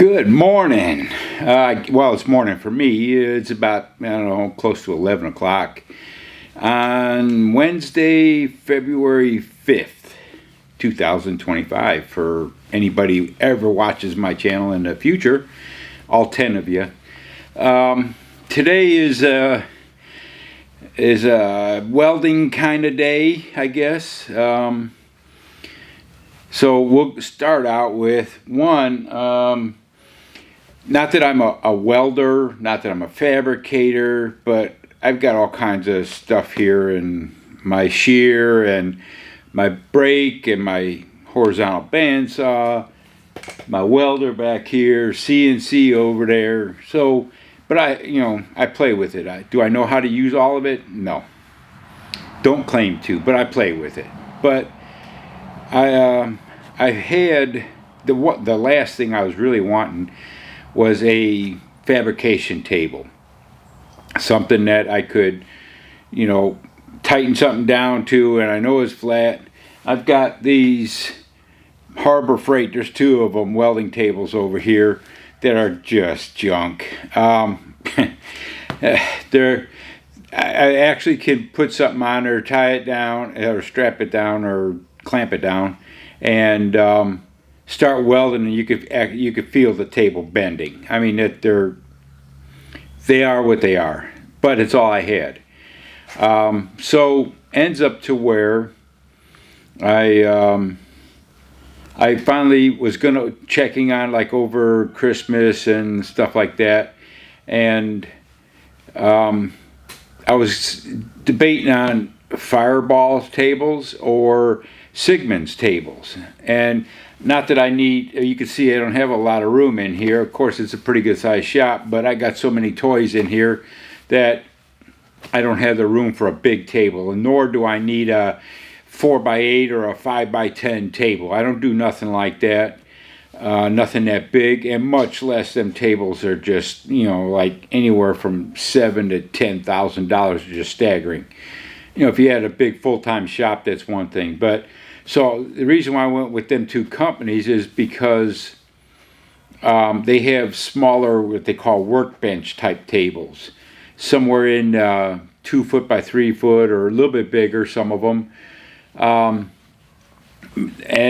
Good morning. Well, it's morning for me. It's about, I don't know, close to 11 o'clock on Wednesday, February 5th, 2025. For anybody who ever watches my channel in the future, all 10 of you. Today is a welding kind of day, I guess. So we'll start out with one. Not that I'm a welder, not that I'm a fabricator, but I've got all kinds of stuff here, and my shear and my brake and my horizontal bandsaw, my welder back here, CNC over there. So, but I play with it. Do I know how to use all of it? No. Don't claim to, but I play with it. But I had the last thing I was really wanting was a fabrication table, something that I could, tighten something down to, and I know it's flat. I've got these Hobo Freight. There's two of them welding tables over here that are just junk. I actually can put something on there, tie it down, or strap it down, or clamp it down, and start welding, and you could feel the table bending. I mean, they are what they are, but it's all I had. So ends up to where I finally was checking on, like, over Christmas and stuff like that, and I was debating on Fireball tables or Sigmund's tables. And not that you can see I don't have a lot of room in here. Of course, it's a pretty good sized shop, but I got so many toys in here that I don't have the room for a big table, and nor do I need a 4x8 or a 5x10 table. I don't do nothing like that, nothing that big, and much less them tables are just, like anywhere from $7,000 to $10,000, just staggering. If you had a big full-time shop, that's one thing. But so the reason why I went with them two companies is because they have smaller, what they call workbench type tables, somewhere in 2 foot by 3 foot, or a little bit bigger, some of them. And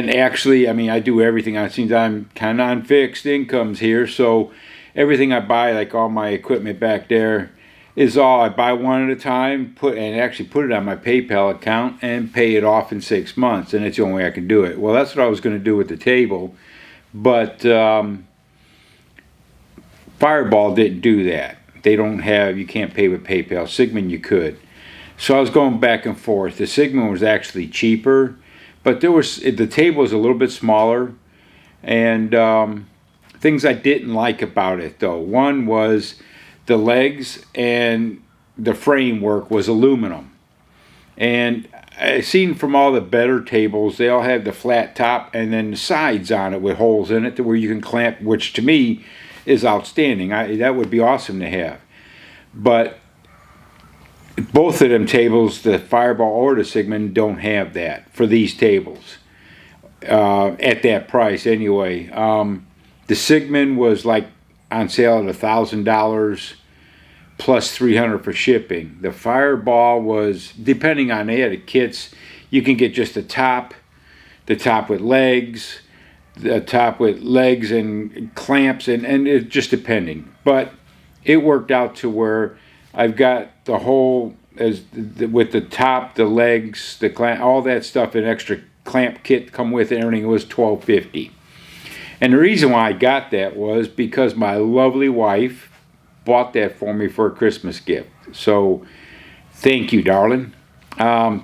actually, I do everything. It seems I'm kind of on fixed incomes here, so everything I buy, like all my equipment back there, is all I buy one at a time, put it on my PayPal account and pay it off in 6 months, and it's the only way I can do it. Well, that's what I was going to do with the table, but Fireball didn't do that. You can't pay with PayPal. Sigmund you could. So I was going back and forth. The Sigmund was actually cheaper, but the table was a little bit smaller, and things I didn't like about it, though. One was the legs and the framework was aluminum, and I seen from all the better tables, they all have the flat top and then the sides on it with holes in it to where you can clamp, which to me is outstanding. That would be awesome to have. But both of them tables, the Fireball or the Sigmund, don't have that for these tables at that price anyway. The Sigmund was like on sale at $1,000 plus $300 for shipping. The Fireball was, depending on, they had kits, you can get just the top with legs, and clamps, and it just depending. But it worked out to where I've got the whole, with the top, the legs, the clamp, all that stuff, an extra clamp kit come with it, and everything. It was $12.50. And the reason why I got that was because my lovely wife bought that for me for a Christmas gift. So thank you, darling.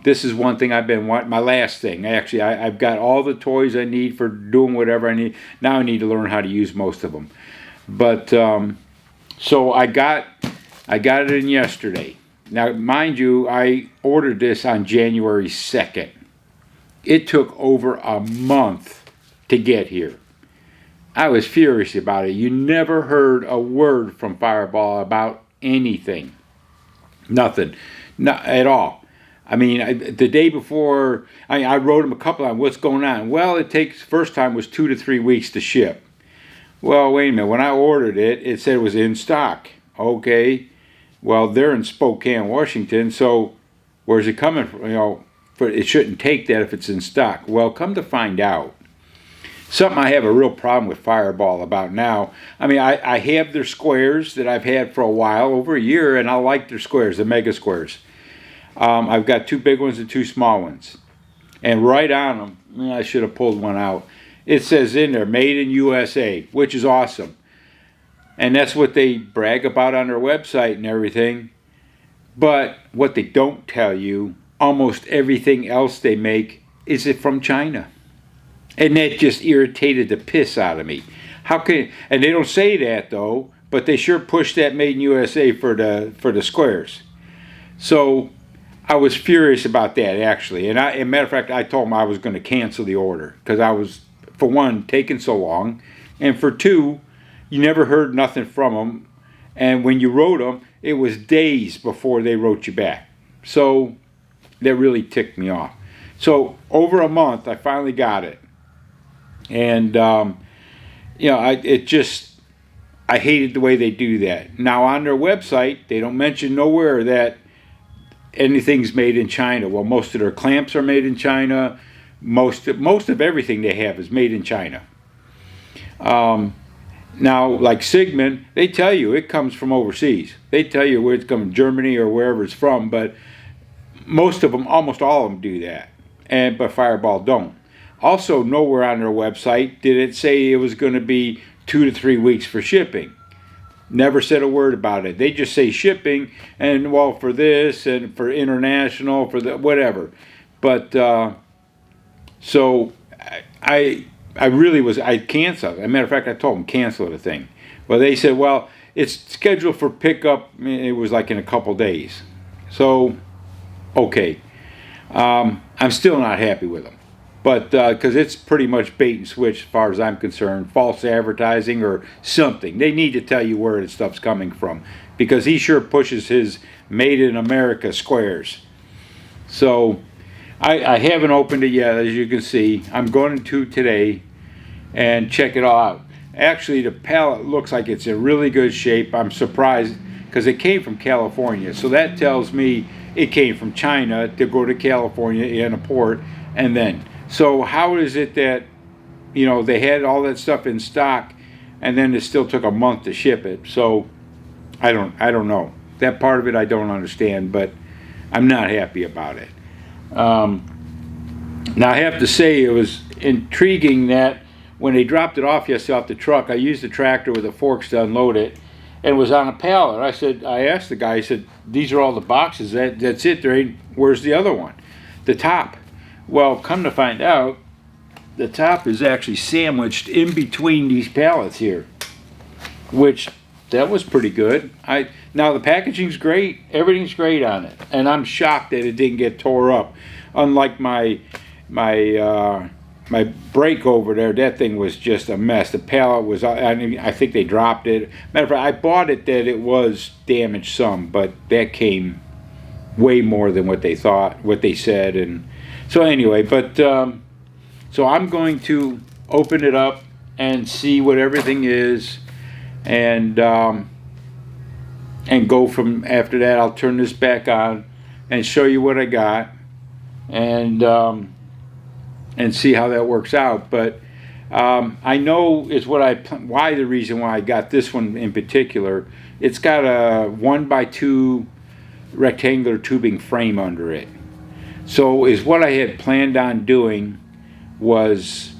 This is one thing I've been wanting. My last thing, actually, I've got all the toys I need for doing whatever I need. Now I need to learn how to use most of them. But so I got it in yesterday. Now, mind you, I ordered this on January 2nd. It took over a month to get here. I was furious about it. You never heard a word from Fireball about anything. Nothing. Not at all. The day before, I wrote him a couple on what's going on. Well, first time was 2 to 3 weeks to ship. Well, wait a minute. When I ordered it, it said it was in stock. Okay. Well, they're in Spokane, Washington, so where's it coming from? It shouldn't take that if it's in stock. Well, come to find out, something I have a real problem with Fireball about now. I mean, I have their squares that I've had for a while, over a year, and I like their squares, the mega squares. I've got 2 big ones and 2 small ones. And right on them, I should have pulled one out. It says in there, made in USA, which is awesome. And that's what they brag about on their website and everything. But what they don't tell you, almost everything else they make is it from China. And that just irritated the piss out of me. How can, and they don't say that though, but they sure push that made in USA for the squares. So I was furious about that actually. And as a matter of fact, I told them I was going to cancel the order because I was, for one, taking so long, and for two, you never heard nothing from them. And when you wrote them, it was days before they wrote you back. So that really ticked me off. So over a month, I finally got it. And, I hated the way they do that. Now on their website, they don't mention nowhere that anything's made in China. Well, most of their clamps are made in China. Most of everything they have is made in China. Now, like Sigmund, they tell you it comes from overseas. They tell you where it's coming, Germany or wherever it's from, but most of them, almost all of them do that. But Fireball don't. Also, nowhere on their website did it say it was going to be 2 to 3 weeks for shipping. Never said a word about it. They just say shipping, and well, for this and for international, for the whatever. But so I canceled. As a matter of fact, I told them cancel the thing. Well, they said, well, it's scheduled for pickup. It was like in a couple days. So, okay. I'm still not happy with them. But because it's pretty much bait and switch as far as I'm concerned, false advertising or something. They need to tell you where the stuff's coming from, because he sure pushes his made in America squares. So I haven't opened it yet, as you can see. I'm going to today and check it all out. Actually, the pallet looks like it's in really good shape. I'm surprised because it came from California. So that tells me it came from China to go to California in a port, and then. So how is it that, they had all that stuff in stock, and then it still took a month to ship it? So I don't know. That part of it I don't understand, but I'm not happy about it. Now I have to say it was intriguing that when they dropped it off yesterday off the truck, I used the tractor with the forks to unload it, and it was on a pallet. I asked the guy, I said, these are all the boxes, that's it, where's the other one? The top. Well, come to find out, the top is actually sandwiched in between these pallets here, which that was pretty good. Now the packaging's great, everything's great on it, and I'm shocked that it didn't get tore up. Unlike my brake over there, that thing was just a mess. The pallet was, I think they dropped it. Matter of fact, I bought it that it was damaged some, but that came way more than what they thought, what they said, and so anyway, but so I'm going to open it up and see what everything is, and go from after that. I'll turn this back on and show you what I got, and see how that works out. But I know is the reason why I got this one in particular. It's got a 1x2 rectangular tubing frame under it. So is what I had planned on doing was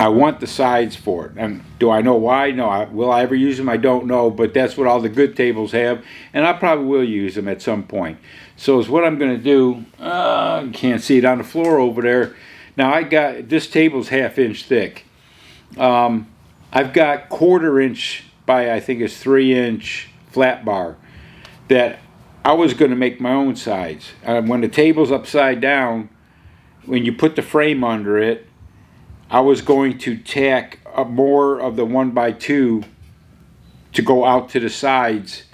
I want the sides for it. And do I know why? No. Will I ever use them? I don't know, but that's what all the good tables have, and I probably will use them at some point. So is what I'm going to do. You can't see it on the floor over there. Now this table's 1/2 inch thick. I've got 1/4 inch by I think it's 3 inch flat bar that I was going to make my own sides. When the table's upside down, when you put the frame under it, I was going to tack up more of the 1x2 to go out to the sides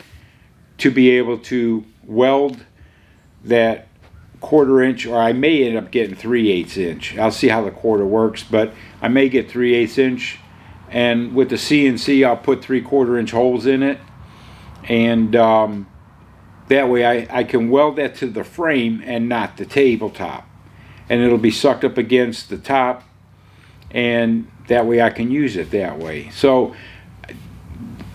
to be able to weld that 1/4 inch, or I may end up getting 3/8 inch. I'll see how the 1/4 works, but I may get 3/8 inch and with the CNC I'll put 3/4 inch holes in it, and that way I can weld that to the frame and not the tabletop, and it'll be sucked up against the top, and that way I can use it that way. So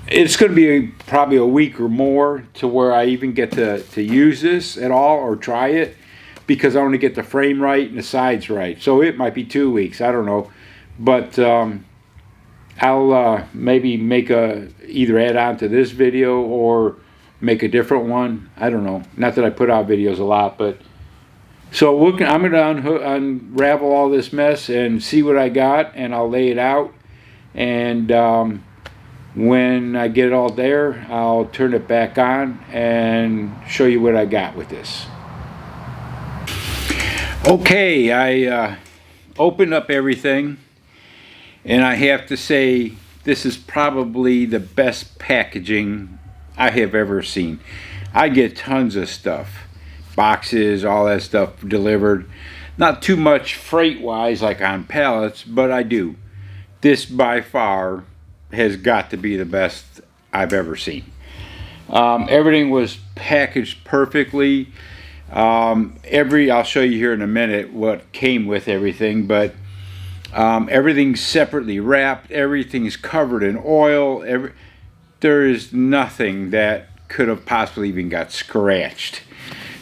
it's going to be probably a week or more to where I even get to use this at all or try it, because I want to get the frame right and the sides right. So it might be 2 weeks, I don't know, but I'll maybe make either add on to this video or make a different one. I don't know. Not that I put out videos a lot, but so I'm going to unravel all this mess and see what I got, and I'll lay it out, and when I get it all there, I'll turn it back on and show you what I got with this. Okay, I opened up everything, and I have to say this is probably the best packaging I have ever seen. I get tons of stuff, boxes, all that stuff delivered. Not too much freight wise like on pallets, but I do. This by far has got to be the best I've ever seen. Everything was packaged perfectly. I'll show you here in a minute what came with everything, but everything's separately wrapped, everything's covered in oil, there is nothing that could have possibly even got scratched.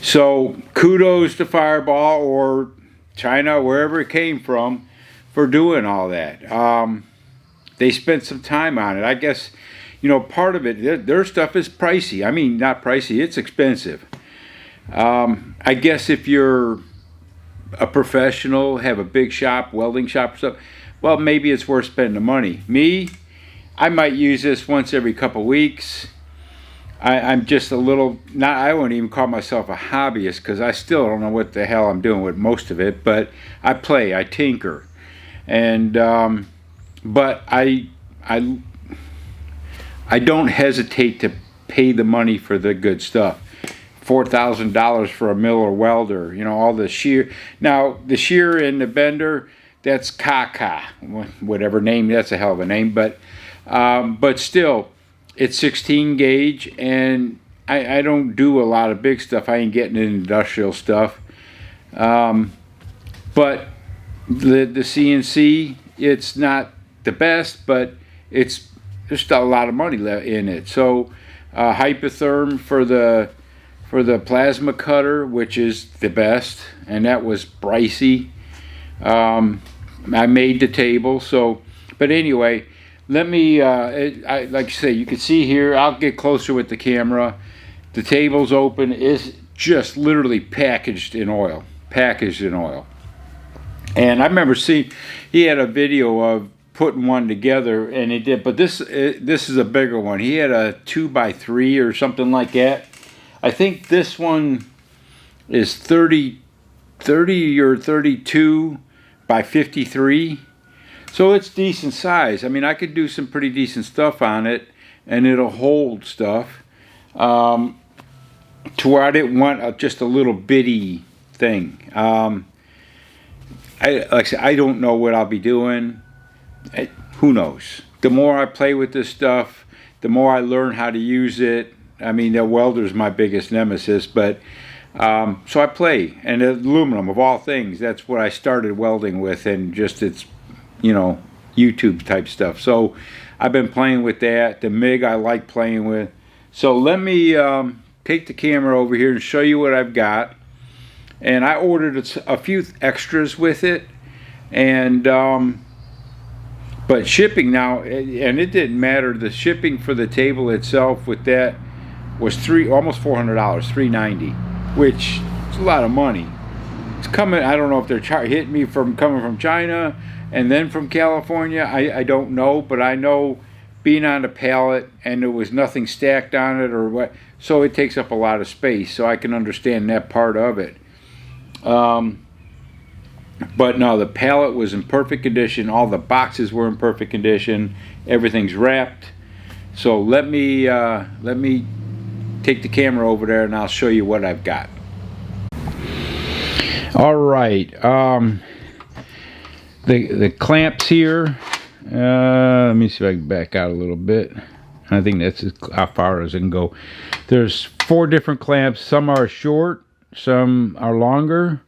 So kudos to Fireball or China, wherever it came from, for doing all that. They spent some time on it. I guess, you know, part of it, their stuff is pricey. I mean, not pricey, it's expensive. I guess if you're a professional, have a big shop, welding shop or stuff, well, maybe it's worth spending the money. Me, I might use this once every couple weeks. I'm just a little, I wouldn't even call myself a hobbyist, because I still don't know what the hell I'm doing with most of it, but I play, I tinker. And but I don't hesitate to pay the money for the good stuff. $4,000 for a miller welder, you know, all the shear. Now the shear and the bender, that's Kaka, whatever name, that's a hell of a name, but still, it's 16 gauge, and I don't do a lot of big stuff. I ain't getting into industrial stuff, but the CNC, it's not the best, but it's just a lot of money in it. So Hypotherm for the plasma cutter, which is the best, and that was pricey. I made the table, so, but anyway, let me, like I say, you can see here, I'll get closer with the camera. The table's open, is just literally packaged in oil. And I remember seeing, he had a video of putting one together, and he did, but this is a bigger one. He had a 2x3 or something like that. I think this one is 30 or 32 by 53. So it's decent size. I mean, I could do some pretty decent stuff on it, and it'll hold stuff. To where I didn't want just a little bitty thing. Like I said, I don't know what I'll be doing. Who knows? The more I play with this stuff, the more I learn how to use it. I mean, the welder's my biggest nemesis, but so I play. And aluminum, of all things, that's what I started welding with, and just it's, you know, YouTube type stuff. So I've been playing with that. The MIG I like playing with. So let me take the camera over here and show you what I've got. And I ordered a few extras with it, and but shipping now, and it didn't matter. The shipping for the table itself with that was almost $400, $390, which is a lot of money. It's coming. I don't know if they're hitting me from coming from China and then from California. I don't know, but I know being on a pallet and there was nothing stacked on it or what, so it takes up a lot of space. So I can understand that part of it. But no, the pallet was in perfect condition. All the boxes were in perfect condition. Everything's wrapped. So let me take the camera over there and I'll show you what I've got. All right, the clamps here, Let me see if I can back out a little bit. I think that's how far as I can go. There's 4 different clamps. Some are short, some are longer.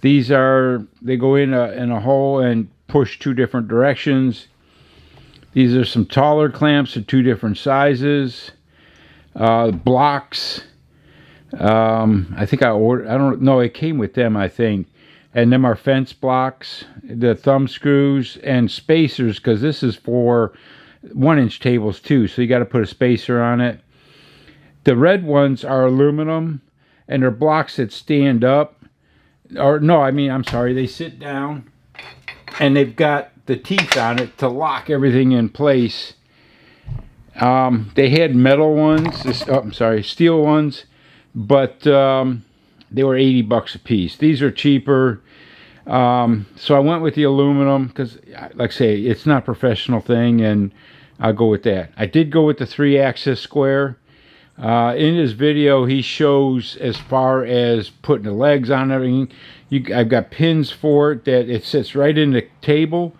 They go in a hole and push 2 different directions. These are some taller clamps of 2 different sizes. Blocks. I think I ordered. I don't know. It came with them, I think. And them are fence blocks, the thumb screws, and spacers, because this is for 1-inch tables too. So you got to put a spacer on it. The red ones are aluminum, and they're blocks that stand up. Or no, I mean, I'm sorry. They sit down, and they've got the teeth on it to lock everything in place. They had metal ones. I'm sorry, steel ones, but they were $80 a piece. These are cheaper. So I went with the aluminum because, like I say, it's not a professional thing, and I'll go with that. I did go with the 3-axis square. In his video, he shows as far as putting the legs on everything. I've got pins for it that it sits right in the table,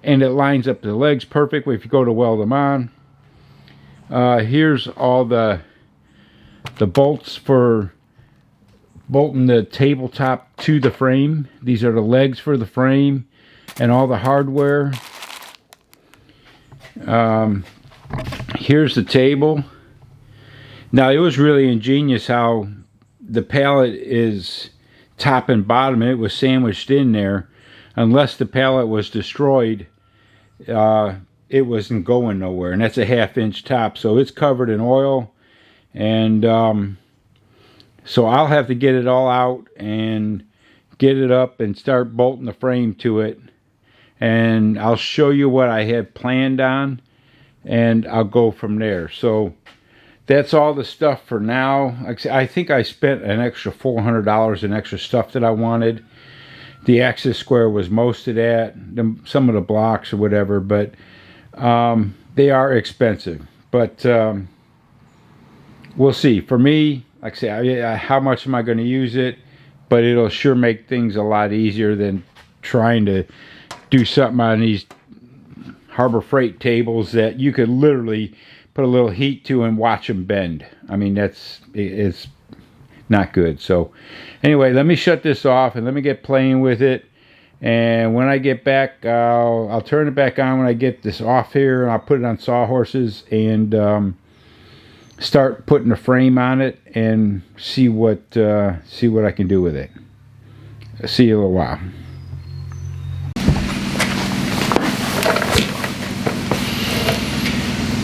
and it lines up the legs perfectly if you go to weld them on. Here's all the bolts for bolting the tabletop to the frame. These are the legs for the frame and all the hardware. Here's the table. Now, it was really ingenious how the pallet is top and bottom, and it was sandwiched in there. Unless the pallet was destroyed, it wasn't going nowhere. And that's a 1/2-inch top, so it's covered in oil. And so I'll have to get it all out and get it up and start bolting the frame to it. And I'll show you what I had planned on, and I'll go from there. So that's all the stuff for now. I think I spent an extra $400 in extra stuff that I wanted. The axis square was most of that, some of the blocks or whatever, but they are expensive. But we'll see. For me, like I say, how much am I going to use it? But it'll sure make things a lot easier than trying to do something on these Hobo Freight tables that you could literally put a little heat to and watch them bend. I mean, it's not good. So anyway, let me shut this off and let me get playing with it. And when I get back, I'll turn it back on when I get this off here, and I'll put it on sawhorses and start putting a frame on it and see what I can do with it. I'll see you in a little while.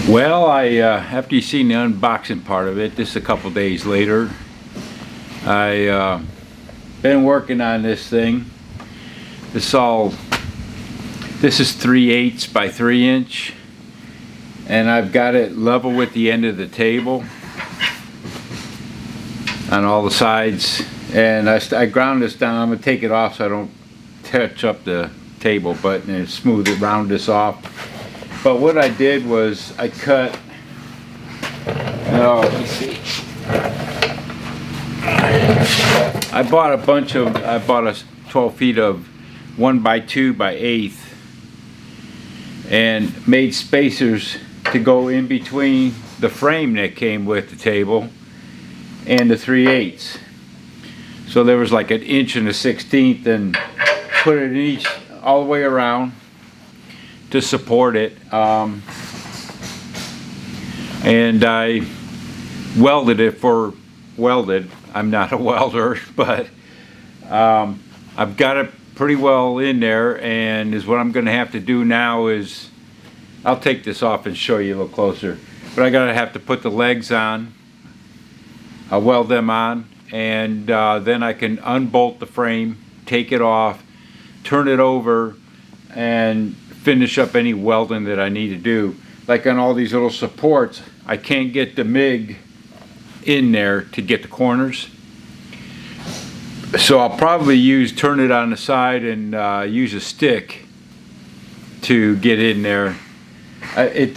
Well, after you've seen the unboxing part of it, this is a couple days later. I been working on this thing. This is 3/8 by 3-inch, and I've got it level with the end of the table on all the sides. And I ground this down. I'm gonna take it off so I don't touch up the table, but and smooth it, round this off. But what I did was I cut. Oh, let's see. I bought a 12 feet of 1x2 by 1/8 and made spacers to go in between the frame that came with the table and the 3/8. So there was like 1 1/16 inches, and put it in each all the way around to support it. And I welded it I'm not a welder, but I've got it pretty well in there, and what I'm going to have to do now is, I'll take this off and show you a little closer, but I have to put the legs on. I'll weld them on, and then I can unbolt the frame, take it off, turn it over, and finish up any welding that I need to do. Like on all these little supports, I can't get the MIG in there to get the corners, so I'll probably turn it on the side and use a stick to get in there. I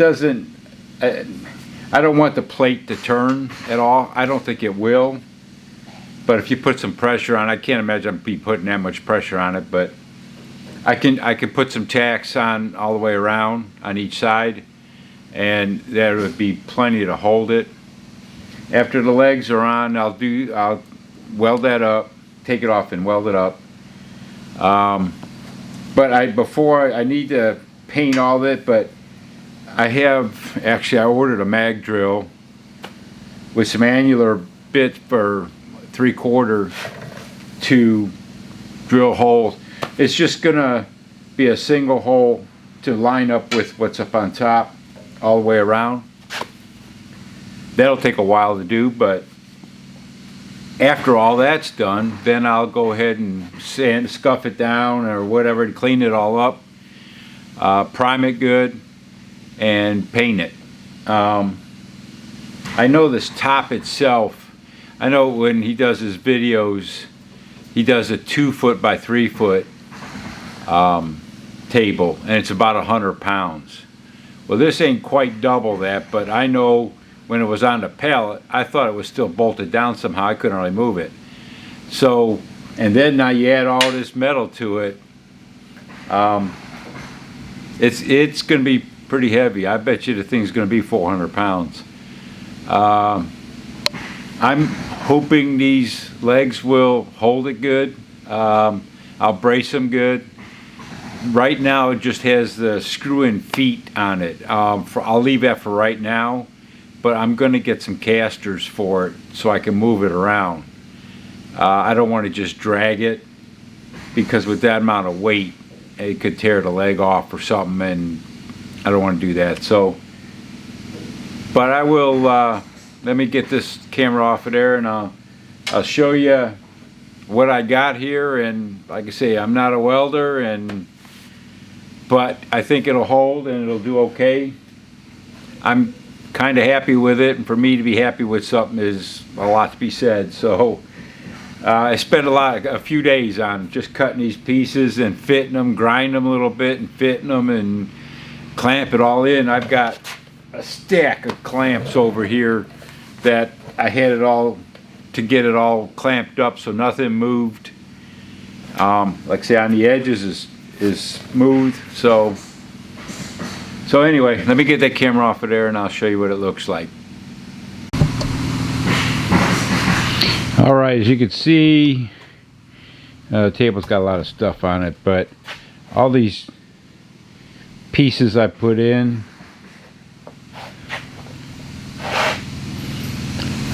don't want the plate to turn at all. I don't think it will, but if you put some pressure on, I can't imagine I'd be putting that much pressure on it, but I can put some tacks on all the way around on each side, and that would be plenty to hold it. After the legs are on, I'll weld that up, take it off and weld it up. But I need to paint all of it, but I ordered a mag drill with some annular bit for 3/4 to drill holes. It's just gonna be a single hole to line up with what's up on top all the way around. That'll take a while to do, but after all that's done, then I'll go ahead and scuff it down or whatever and clean it all up, prime it good, and paint it. I know this top itself, I know when he does his videos, he does a 2 foot by 3 foot table, and it's about 100 pounds. Well, this ain't quite double that, but I know when it was on the pallet, I thought it was still bolted down somehow. I couldn't really move it. So, and then now you add all this metal to it. It's going to be pretty heavy. I bet you the thing's going to be 400 pounds. I'm hoping these legs will hold it good. I'll brace them good. Right now it just has the screw-in feet on it. I'll leave that for right now, but I'm going to get some casters for it so I can move it around. I don't want to just drag it, because with that amount of weight it could tear the leg off or something, and I don't want to do that. So, but I will, let me get this camera off of there, and I'll show you what I got here. And like I say, I'm not a welder, but I think it'll hold and it'll do okay. I'm kind of happy with it, and for me to be happy with something is a lot to be said. So I spent a few days on just cutting these pieces and fitting them, grinding them a little bit and fitting them and clamp it all in. I've got a stack of clamps over here that I had it all to get it all clamped up so nothing moved. Like I say, on the edges is smooth. So anyway, let me get that camera off of there and I'll show you what it looks like. Alright, as you can see, the table's got a lot of stuff on it, but all these pieces I put in,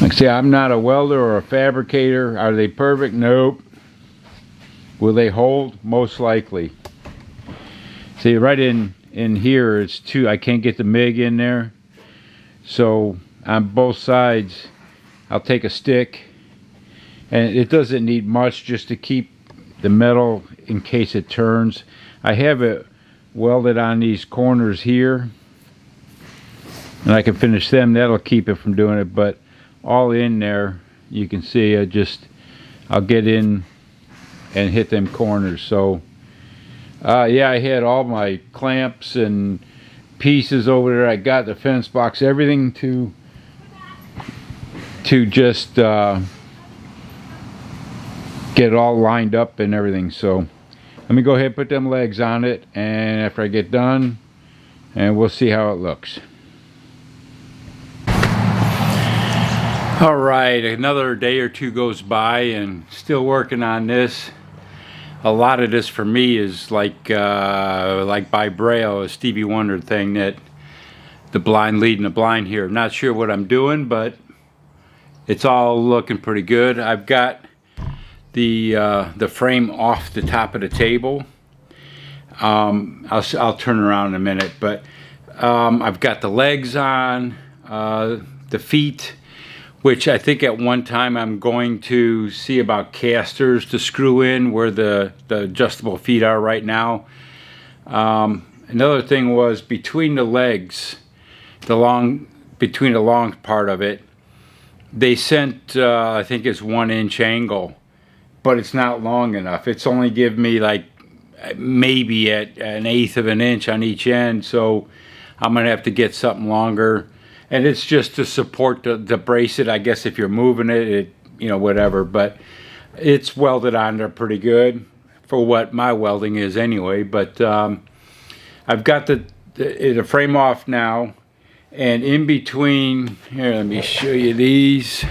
like I say, I'm not a welder or a fabricator. Are they perfect? Nope. Will they hold? Most likely. See, right in here it's two. I can't get the MIG in there, so on both sides I'll take a stick, and it doesn't need much, just to keep the metal in case it turns. I have it welded on these corners here, and I can finish them. That'll keep it from doing it, but all in there you can see I'll get in and hit them corners. So yeah, I had all my clamps and pieces over there. I got the fence box, everything to just get it all lined up and everything. So let me go ahead and put them legs on it, and after I get done, and we'll see how it looks. All right, another day or two goes by and still working on this. A lot of this for me is like by Braille, a Stevie Wonder thing, that the blind leading the blind here. I'm not sure what I'm doing, but it's all looking pretty good. I've got the frame off the top of the table. I'll turn around in a minute, but I've got the legs on, the feet, which I think at one time I'm going to see about casters to screw in where the adjustable feet are right now. Another thing was between the legs, between the long part of it, they sent I think it's 1 inch angle, but it's not long enough. It's only give me like maybe at 1/8 of an inch on each end, so I'm gonna have to get something longer. And it's just to support the brace it, I guess. If you're moving it, you know, whatever. But it's welded on there pretty good for what my welding is anyway. But I've got the frame off now, and in between here, let me show you these.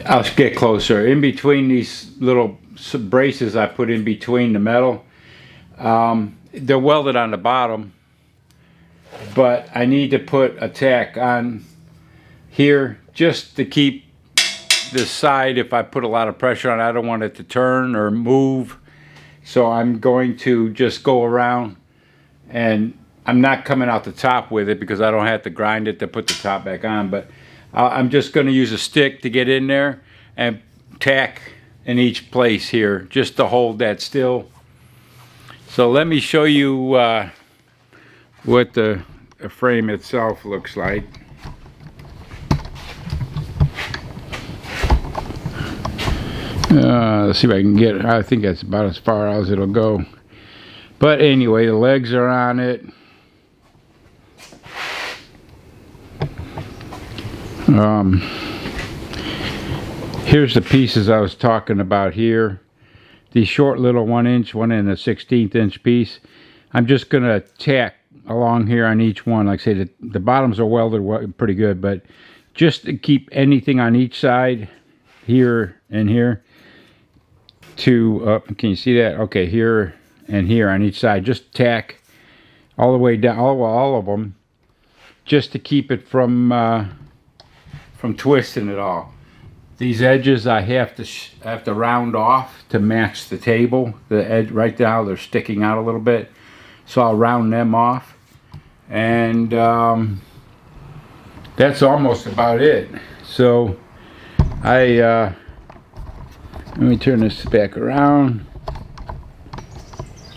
I'll get closer. In between these little braces I put in between the metal, they're welded on the bottom, but I need to put a tack on here just to keep this side. If I put a lot of pressure on it, I don't want it to turn or move, so I'm going to just go around, and I'm not coming out the top with it because I don't have to grind it to put the top back on, but I'm just going to use a stick to get in there and tack in each place here just to hold that still. So let me show you what the frame itself looks like. Let's see if I can get it. I think that's about as far as it'll go. But anyway, the legs are on it. Here's the pieces I was talking about here. These short little 1-inch, 1 and a 1/16 inch piece. I'm just gonna tack along here on each one. Like I say, the bottoms are welded pretty good, but just to keep anything on each side, here and here, to can you see that? Okay, here and here on each side. Just tack all the way down, all of them, just to keep it from twisting it all. These edges I have to round off to match the table. The edge right now, they're sticking out a little bit, so I'll round them off, and that's almost about it. So let me turn this back around.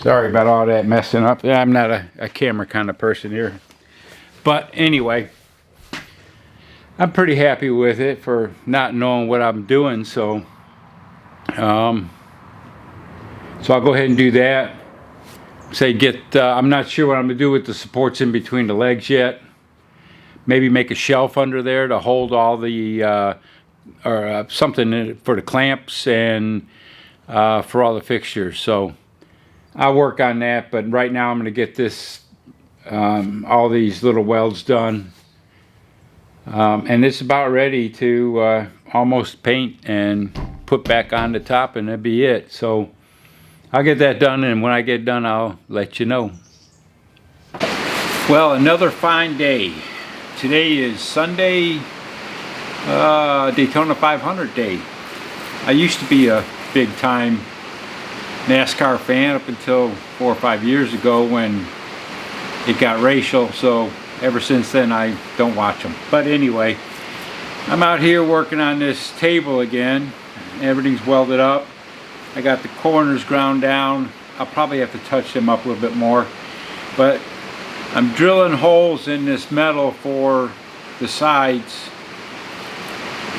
Sorry about all that messing up. I'm not a camera kind of person here, but anyway, I'm pretty happy with it for not knowing what I'm doing. So I'll go ahead and do that. Say I'm not sure what I'm gonna do with the supports in between the legs yet. Maybe make a shelf under there to hold all the or something for the clamps and for all the fixtures. So I'll work on that, but right now I'm gonna get this all these little welds done. And it's about ready to almost paint and put back on the top, and that'd be it. So I'll get that done, and when I get done, I'll let you know. Well, another fine day. Today is Sunday, Daytona 500 day. I used to be a big time NASCAR fan up until 4 or 5 years ago when it got racial, so ever since then I don't watch them. But anyway, I'm out here working on this table again. Everything's welded up. I got the corners ground down. I'll probably have to touch them up a little bit more, but I'm drilling holes in this metal for the sides,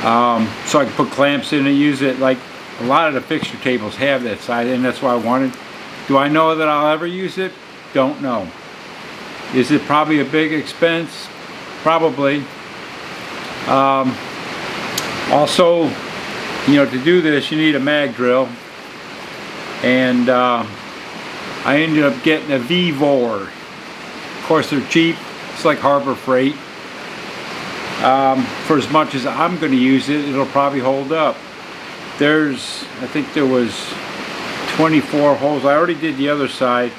so I can put clamps in and use it. Like a lot of the fixture tables have that side, and that's why I wanted. Do I know that I'll ever use it? Don't know. Is it probably a big expense? Probably. Also, you know, to do this you need a mag drill, and I ended up getting a V-Vor. Of course they're cheap. It's like Hobo Freight. For as much as I'm going to use it, it'll probably hold up. I think there was 24 holes. I already did the other side.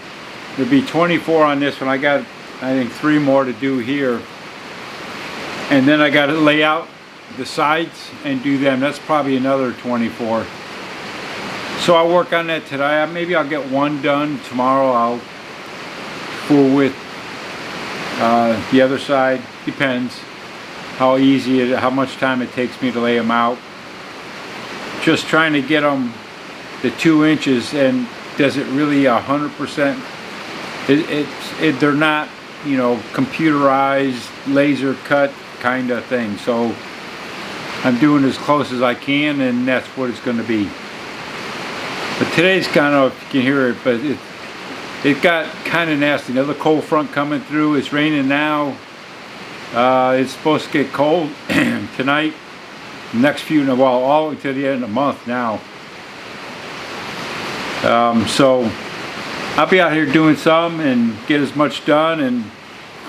There'd be 24 on this one. I got, I think, 3 more to do here, and then I got to lay out the sides and do them. That's probably another 24. So I'll work on that today. Maybe I'll get one done tomorrow. I'll fool with the other side. Depends how easy it, how much time it takes me to lay them out. Just trying to get them the 2 inches, and does it really 100%? They're not, you know, computerized, laser cut kind of thing. So I'm doing as close as I can, and that's what it's going to be. But today's kind of, you can hear it, but it got kind of nasty. Another cold front coming through. It's raining now. It's supposed to get cold tonight. Next few, well, all the way to the end of the month now. So I'll be out here doing some and get as much done, and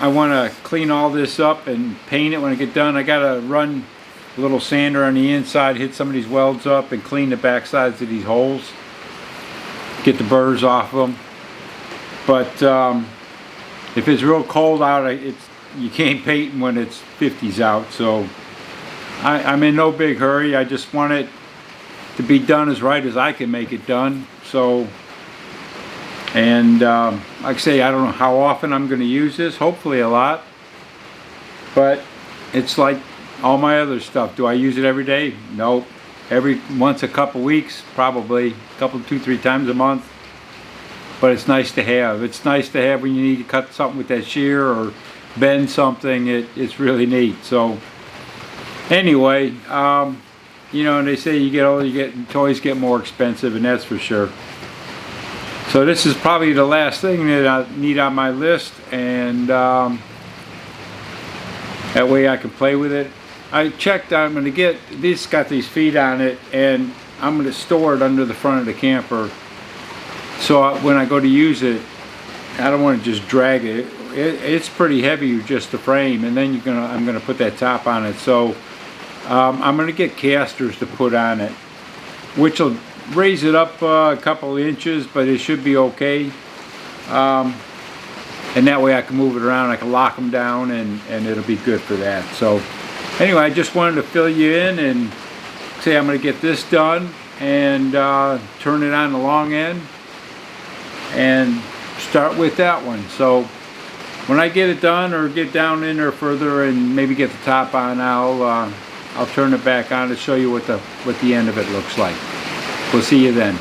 I want to clean all this up and paint it when I get done. I gotta run a little sander on the inside, hit some of these welds up, and clean the back sides of these holes, get the burrs off of them. But if it's real cold out, you can't paint when it's 50s out. So I'm in no big hurry. I just want it to be done as right as I can make it done. So, and like I say, I don't know how often I'm going to use this. Hopefully a lot. But it's like all my other stuff. Do I use it every day? Nope. Once a couple weeks, probably a couple, 2-3 times a month. But it's nice to have. It's nice to have when you need to cut something with that shear or bend something. It's really neat. So anyway, you know, and they say you get older, toys get more expensive, and that's for sure. So this is probably the last thing that I need on my list, and that way I can play with it. I checked, I'm going to get, this got these feet on it, and I'm going to store it under the front of the camper. So when I go to use it, I don't want to just drag it. It's pretty heavy, just the frame, and then I'm going to put that top on it. So I'm going to get casters to put on it, which will raise it up a couple inches, but it should be okay. And that way I can move it around, I can lock them down, and it'll be good for that. So anyway, I just wanted to fill you in and say I'm going to get this done and turn it on the long end and start with that one. So when I get it done or get down in there further and maybe get the top on, I'll turn it back on to show you what the end of it looks like. We'll see you then.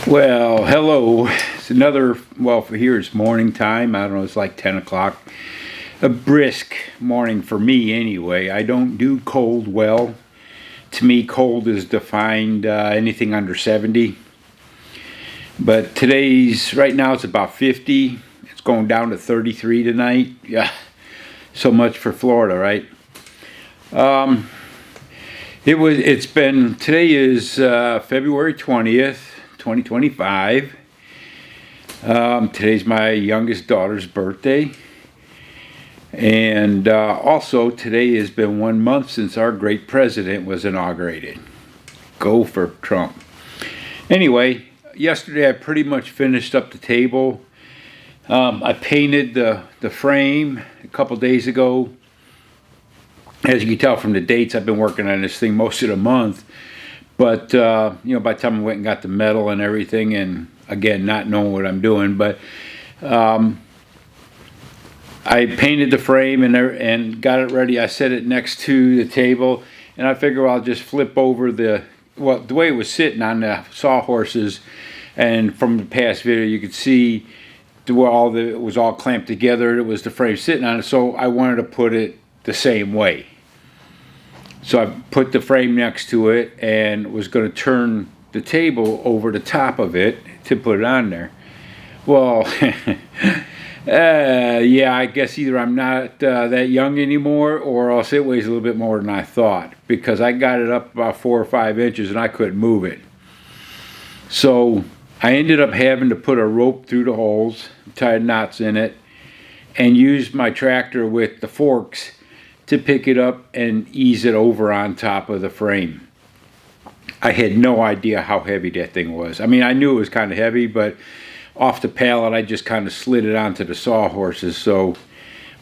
Well, hello. It's another, well, for here it's morning time. I don't know, it's like 10 o'clock. A brisk morning for me anyway. I don't do cold well. To me, cold is defined anything under 70. But right now it's about 50. It's going down to 33 tonight. Yeah, so much for Florida, right? Today is February 20th, 2025. Today's my youngest daughter's birthday. And also today has been 1 month since our great president was inaugurated. Go for Trump. Anyway, yesterday I pretty much finished up the table. I painted the frame a couple days ago. As you can tell from the dates, I've been working on this thing most of the month. But, you know, by the time I went and got the metal and everything, and again, not knowing what I'm doing, but I painted the frame and got it ready. I set it next to the table, and I figure I'll just flip over the way it was sitting on the sawhorses. And from the past video, you could see where it was all clamped together. It was the frame sitting on it, so I wanted to put it the same way. So I put the frame next to it and was going to turn the table over the top of it to put it on there. Well, yeah, I guess either I'm not that young anymore, or else it weighs a little bit more than I thought, because I got it up about 4 or 5 inches and I couldn't move it. So I ended up having to put a rope through the holes, tied knots in it, and use my tractor with the forks to pick it up and ease it over on top of the frame. I had no idea how heavy that thing was. I mean, I knew it was kind of heavy, but off the pallet, I just kind of slid it onto the sawhorses. So,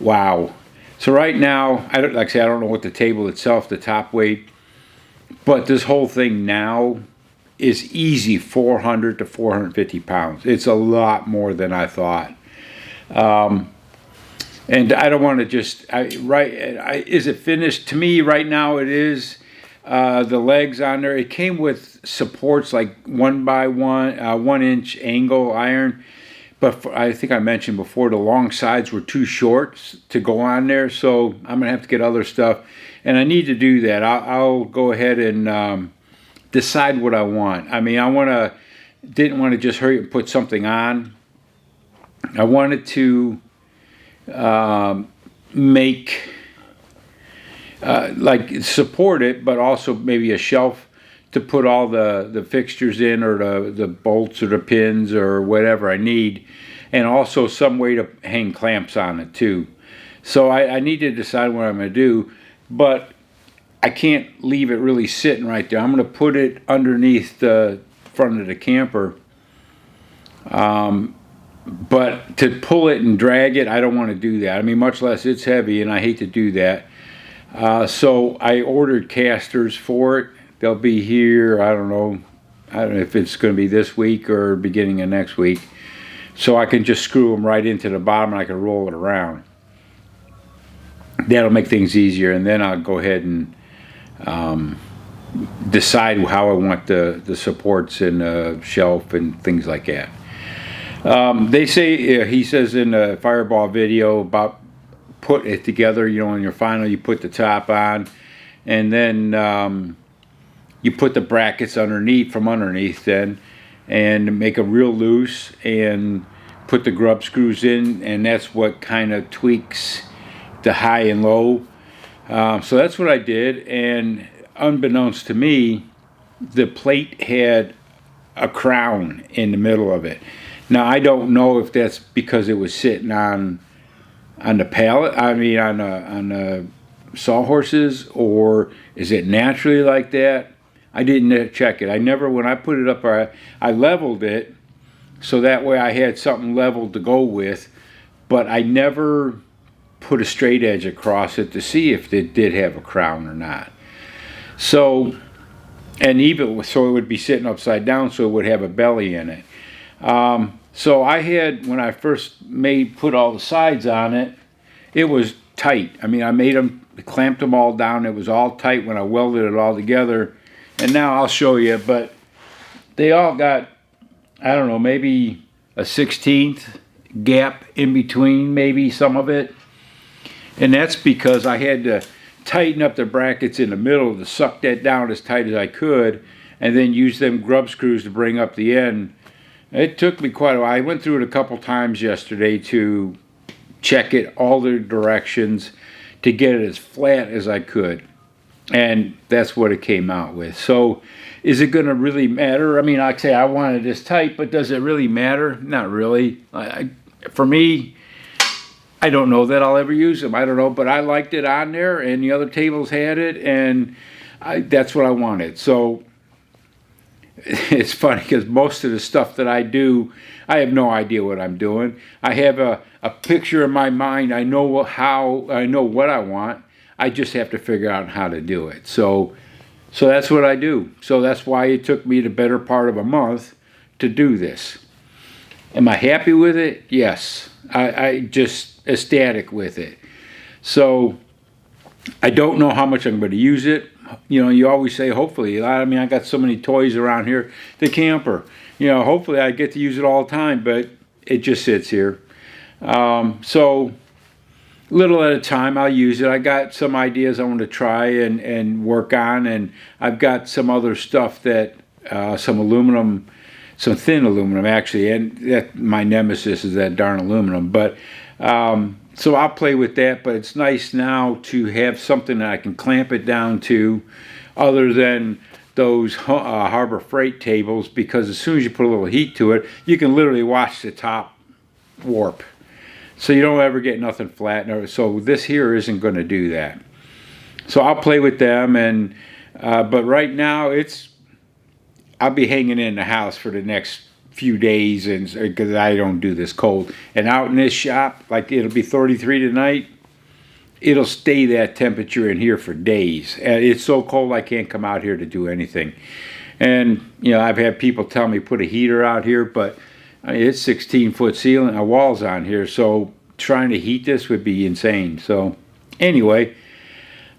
wow. So right now, I don't know what the table itself, the top weight, but this whole thing now is easy 400 to 450 pounds. It's a lot more than I thought. And I don't want to just, is it finished? To me, right now it is. The legs on there, it came with supports like 1 inch angle iron. But I think I mentioned before, the long sides were too short to go on there. So I'm going to have to get other stuff. And I need to do that. I'll go ahead and decide what I want. I mean, didn't want to just hurry and put something on. I wanted to make, like, support it, but also maybe a shelf to put all the fixtures in, or the bolts or the pins or whatever I need, and also some way to hang clamps on it too. So I need to decide what I'm going to do, but I can't leave it really sitting right there. I'm going to put it underneath the front of the camper. But to pull it and drag it, I don't want to do that. I mean, much less it's heavy, and I hate to do that. So I ordered casters for it. They'll be here, I don't know if it's going to be this week or beginning of next week. So I can just screw them right into the bottom, and I can roll it around. That'll make things easier, and then I'll go ahead and decide how I want the supports and the shelf and things like that. They say, he says in the Fireball video about put it together, you know, in your final you put the top on, and then you put the brackets underneath, from underneath then, and make them real loose and put the grub screws in, and that's what kind of tweaks the high and low. So that's what I did, and unbeknownst to me, the plate had a crown in the middle of it. Now I don't know if that's because it was sitting on the pallet, I mean on the sawhorses, or is it naturally like that? I didn't check it. I never, when I put it up, I leveled it so that way I had something leveled to go with, but I never put a straight edge across it to see if it did have a crown or not. So, and even so, it would be sitting upside down, so it would have a belly in it. So I had, when I first put all the sides on it, it was tight. I mean, I clamped them all down. It was all tight when I welded it all together. And now I'll show you, but they all got, I don't know, maybe a 1/16 gap in between, maybe some of it. And that's because I had to tighten up the brackets in the middle to suck that down as tight as I could, and then use them grub screws to bring up the end. It took me quite a while. I went through it a couple times yesterday to check it all the directions to get it as flat as I could. And that's what it came out with. So is it going to really matter? I mean, like I say, I want it this tight, but does it really matter? Not really. For me, I don't know that I'll ever use them. I don't know, but I liked it on there, and the other tables had it, and that's what I wanted. So it's funny because most of the stuff that I do, I have no idea what I'm doing. I have a picture in my mind. I know what I want. I just have to figure out how to do it. So that's what I do. So that's why it took me the better part of a month to do this. Am I happy with it? Yes. I just ecstatic with it. So I don't know how much I'm going to use it. You know, you always say hopefully. I mean, I got so many toys around here. The camper, you know, hopefully I get to use it all the time, but it just sits here. So little at a time I'll use it. I got some ideas I want to try and work on, and I've got some other stuff that some aluminum, some thin aluminum actually, and that my nemesis is that darn aluminum. But so I'll play with that, but it's nice now to have something that I can clamp it down to other than those Hobo Freight tables, because as soon as you put a little heat to it, you can literally watch the top warp. So you don't ever get nothing flat. So this here isn't going to do that. So I'll play with them, and but right now I'll be hanging in the house for the next few days, and because I don't do this cold. And out in this shop, like it'll be 33 tonight, it'll stay that temperature in here for days. And it's so cold I can't come out here to do anything. And you know, I've had people tell me put a heater out here, but I mean, it's 16-foot ceiling, walls on here, so trying to heat this would be insane. So anyway,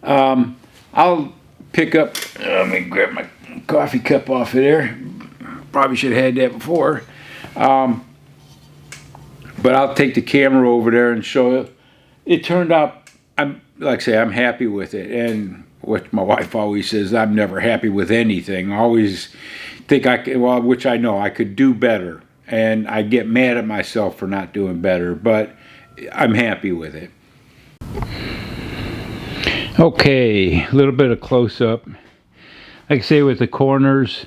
I'll pick up, let me grab my coffee cup off of there. Probably should have had that before. But I'll take the camera over there and show it. It turned out, like I say, I'm happy with it. And what my wife always says, I'm never happy with anything. I always think which I know I could do better. And I get mad at myself for not doing better, but I'm happy with it. Okay, a little bit of close-up. like I say, with the corners,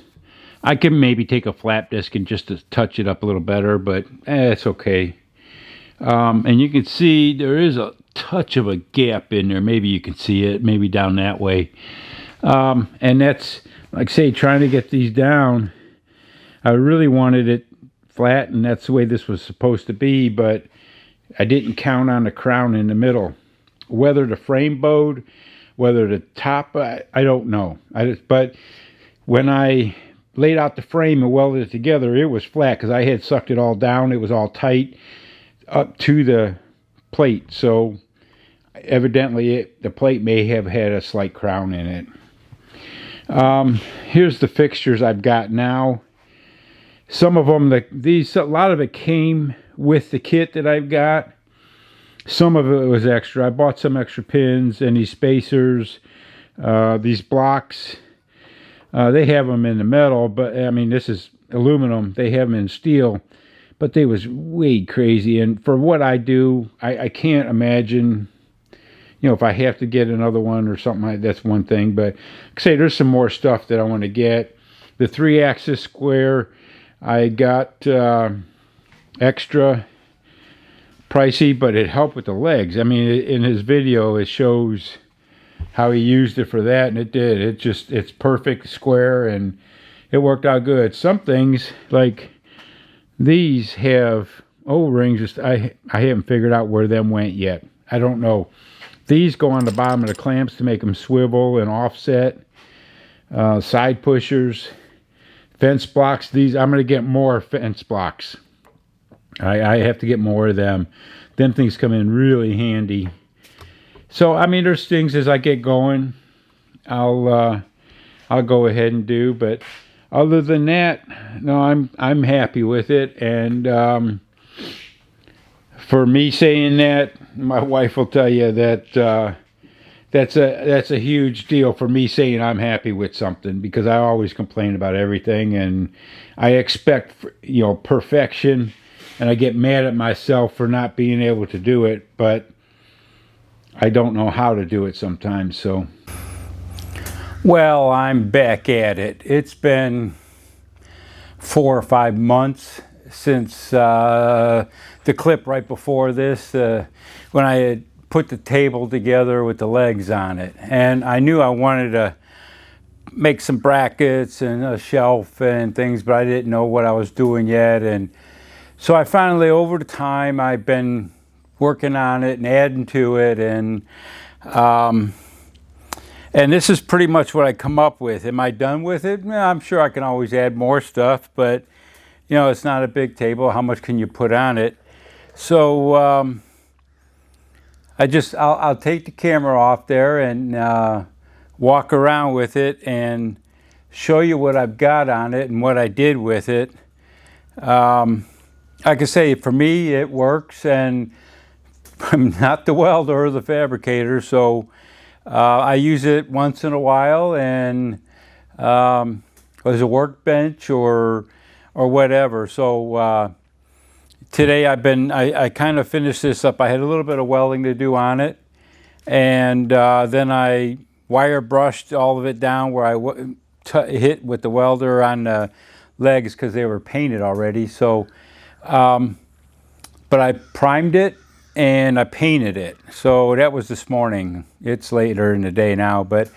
I can maybe take a flap disc and just to touch it up a little better, but it's okay. And you can see there is a touch of a gap in there. Maybe you can see it, maybe down that way. And that's, like I say, trying to get these down. I really wanted it flat, and that's the way this was supposed to be, but I didn't count on the crown in the middle. Whether the frame bowed, whether the top, I don't know. But when I laid out the frame and welded it together, it was flat because I had sucked it all down. It was all tight up to the plate, so evidently the plate may have had a slight crown in it. Here's the fixtures I've got now. Some of them, a lot of it came with the kit that I've got. Some of it was extra. I bought some extra pins and these spacers, these blocks. They have them in the metal, but I mean, this is aluminum. They have them in steel, but they was way crazy. And for what I do, I can't imagine, you know, if I have to get another one or something like that's one thing. But say there's some more stuff that I want to get. The 3-axis square, I got extra pricey, but it helped with the legs. I mean, in his video, it shows how he used it for that, and it did. It's perfect square, and it worked out good. Some things, like these, have O-rings. I haven't figured out where them went yet. I don't know. These go on the bottom of the clamps to make them swivel and offset. Side pushers. Fence blocks. These, I'm going to get more fence blocks. I have to get more of them. Them things come in really handy. So, I mean, there's things as I get going, I'll go ahead and do. But other than that, no, I'm happy with it. And for me saying that, my wife will tell you that that's a huge deal for me saying I'm happy with something, because I always complain about everything, and I expect, you know, perfection, and I get mad at myself for not being able to do it, but I don't know how to do it sometimes. So, well, I'm back at it. It's been 4 or 5 months since the clip right before this, when I had put the table together with the legs on it, and I knew I wanted to make some brackets and a shelf and things, but I didn't know what I was doing yet. And so I finally, over the time, I've been working on it and adding to it, and this is pretty much what I come up with. Am I done with it? Well, I'm sure I can always add more stuff, but you know, it's not a big table. How much can you put on it? So I'll take the camera off there and walk around with it and show you what I've got on it and what I did with it. Like I say, for me, it works, and I'm not the welder or the fabricator, so I use it once in a while, and as a workbench or whatever. So today I kind of finished this up. I had a little bit of welding to do on it, and then I wire brushed all of it down where I hit with the welder on the legs, because they were painted already. So, but I primed it and I painted it. So that was this morning. It's later in the day now, but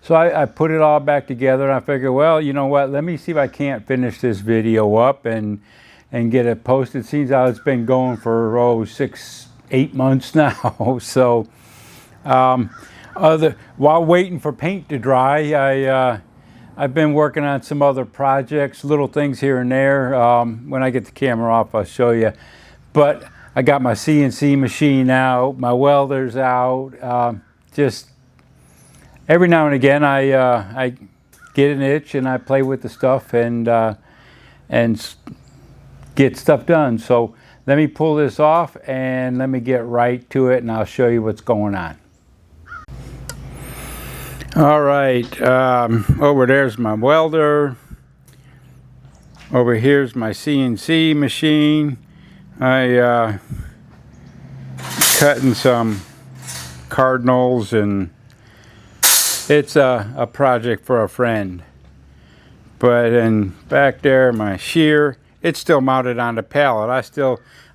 so I put it all back together, and I figured, well, you know what? Let me see if I can't finish this video up and get it posted. Seems how it's been going for 6-8 months now. So while waiting for paint to dry, I've been working on some other projects, little things here and there. When I get the camera off, I'll show you. But I got my CNC machine out, my welder's out. Just every now and again, I get an itch and I play with the stuff and get stuff done. So let me pull this off and let me get right to it, and I'll show you what's going on. All right, over there's my welder. Over here's my CNC machine. I cutting some cardinals, and it's a project for a friend. But in back there, my shear, it's still mounted on the pallet.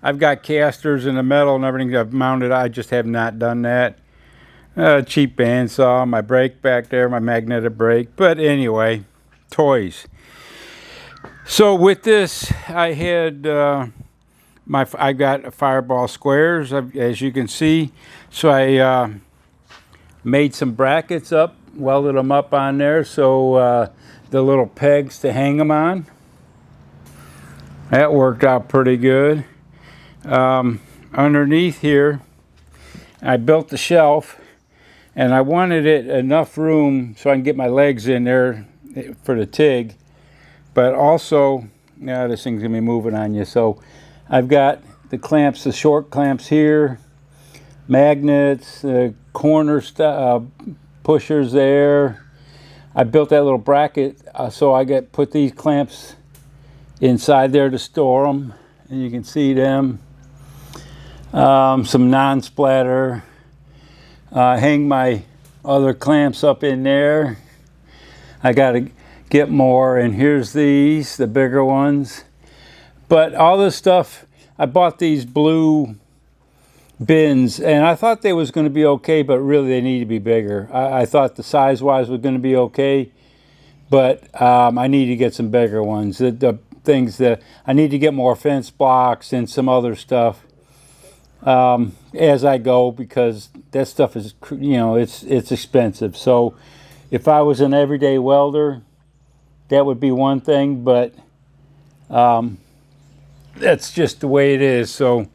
I've got casters in the metal and everything I've mounted. I just have not done that. Cheap bandsaw, my brake back there, my magnetic brake. But anyway, toys. So with this, I had I got fireball squares, as you can see. So I made some brackets up, welded them up on there, so the little pegs to hang them on. That worked out pretty good. Underneath here, I built the shelf, and I wanted it enough room so I can get my legs in there for the TIG. But also, now this thing's gonna be moving on you. So I've got the clamps, the short clamps here, magnets, corner pushers there. I built that little bracket so I put these clamps inside there to store them, and you can see them. Some non-splatter. Hang my other clamps up in there. I got to get more, and here's these, the bigger ones. But all this stuff, I bought these blue bins, and I thought they was going to be okay, but really they need to be bigger. I thought the size-wise was going to be okay, but I need to get some bigger ones. The things that I need to get more fence blocks and some other stuff as I go, because that stuff is, you know, it's expensive. So if I was an everyday welder, that would be one thing, but that's just the way it is. So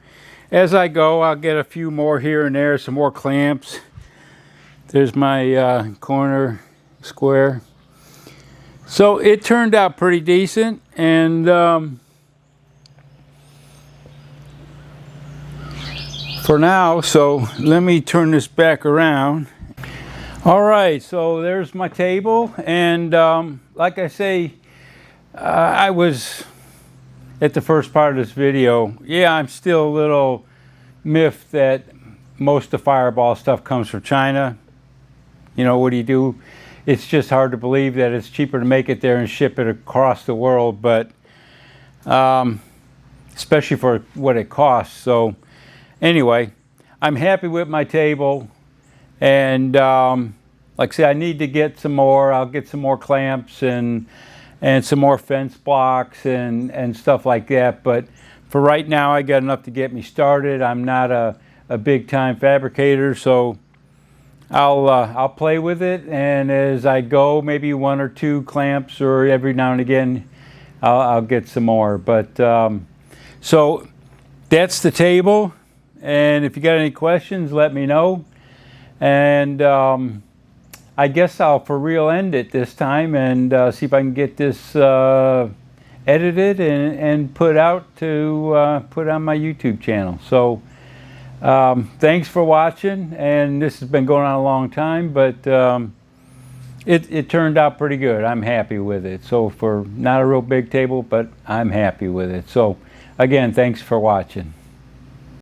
as I go, I'll get a few more here and there, some more clamps. There's my corner square. So it turned out pretty decent, and for now, so let me turn this back around. All right, so there's my table, and like I say, I was at the first part of this video, yeah, I'm still a little miffed that most of the fireball stuff comes from China. You know, what do you do? It's just hard to believe that it's cheaper to make it there and ship it across the world, but especially for what it costs. So anyway, I'm happy with my table, and like I say, I need to get some more. I'll get some more clamps and some more fence blocks and stuff like that. But for right now, I got enough to get me started. I'm not a big time fabricator, so I'll play with it, and as I go, maybe one or two clamps, or every now and again I'll get some more. But so that's the table, and if you got any questions, let me know. And I guess I'll for real end it this time, and see if I can get this edited and put out to put on my YouTube channel. So thanks for watching, and this has been going on a long time, but it turned out pretty good. I'm happy with it. So for not a real big table, but I'm happy with it. So again, thanks for watching.